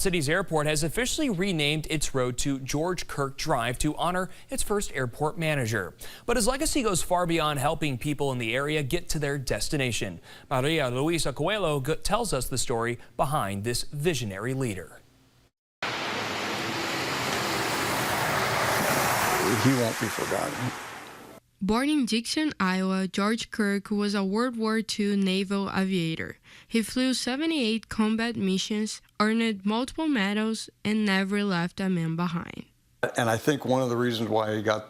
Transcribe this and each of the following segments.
City's airport has officially renamed its road to George Kirk Drive to honor its first airport manager. But his legacy goes far beyond helping people in the area get to their destination. Maria Luisa Coelho tells us the story behind this visionary leader. He won't be forgotten. Born in Dixon, Iowa, George Kirk was a World War II naval aviator. He flew 78 combat missions, earned multiple medals, and never left a man behind. And I think one of the reasons why he got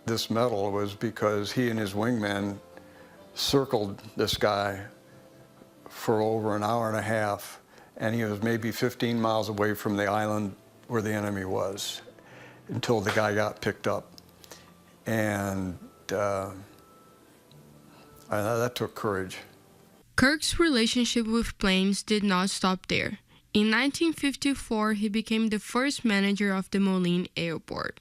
this medal was because he and his wingman circled this guy for over an hour and a half, and he was maybe 15 miles away from the island where the enemy was until the guy got picked up. And that took courage. Kirk's relationship with planes did not stop there. In 1954, he became the first manager of the Moline Airport.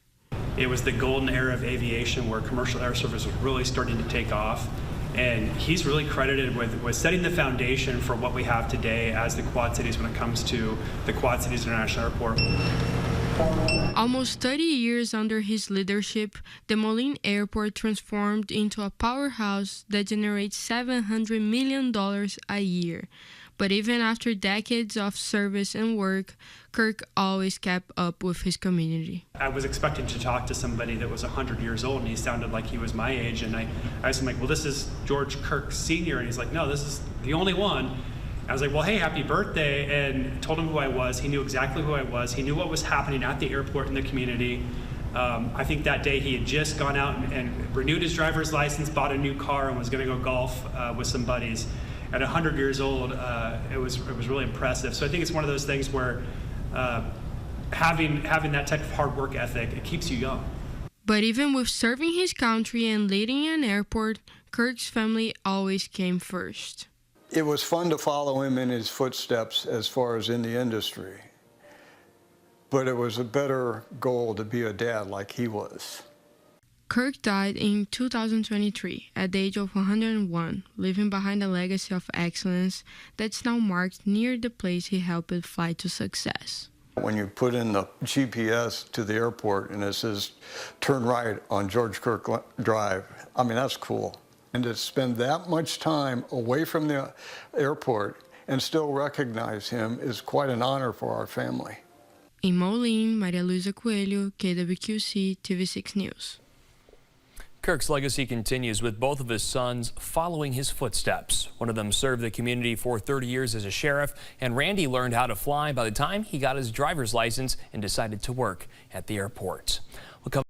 It was the golden era of aviation where commercial air service was really starting to take off. And he's really credited with setting the foundation for what we have today as the Quad Cities when it comes to the Quad Cities International Airport. Almost 30 years under his leadership, the Moline Airport transformed into a powerhouse that generates $700 million a year. But even after decades of service and work, Kirk always kept up with his community. I was expecting to talk to somebody that was 100 years old, and he sounded like he was my age. And I was like, well, this is George Kirk Sr. And he's like, no, this is the only one. I was like, well, hey, happy birthday, and told him who I was. He knew exactly who I was. He knew what was happening at the airport in the community. I think that day he had just gone out and renewed his driver's license, bought a new car, and was going to go golf with some buddies. At 100 years old, it was really impressive. So I think it's one of those things where having that type of hard work ethic, it keeps you young. But even with serving his country and leading an airport, Kirk's family always came first. It was fun to follow him in his footsteps as far as in the industry, but it was a better goal to be a dad like he was. Kirk died in 2023 at the age of 101, leaving behind a legacy of excellence that's now marked near the place he helped fly to success. When you put in the GPS to the airport and it says, turn right on George Kirk Drive, I mean, that's cool. And to spend that much time away from the airport and still recognize him is quite an honor for our family. In Moline, Maria Luisa Coelho, KWQC, TV6 News. Kirk's legacy continues with both of his sons following his footsteps. One of them served the community for 30 years as a sheriff, and Randy learned how to fly by the time he got his driver's license and decided to work at the airport.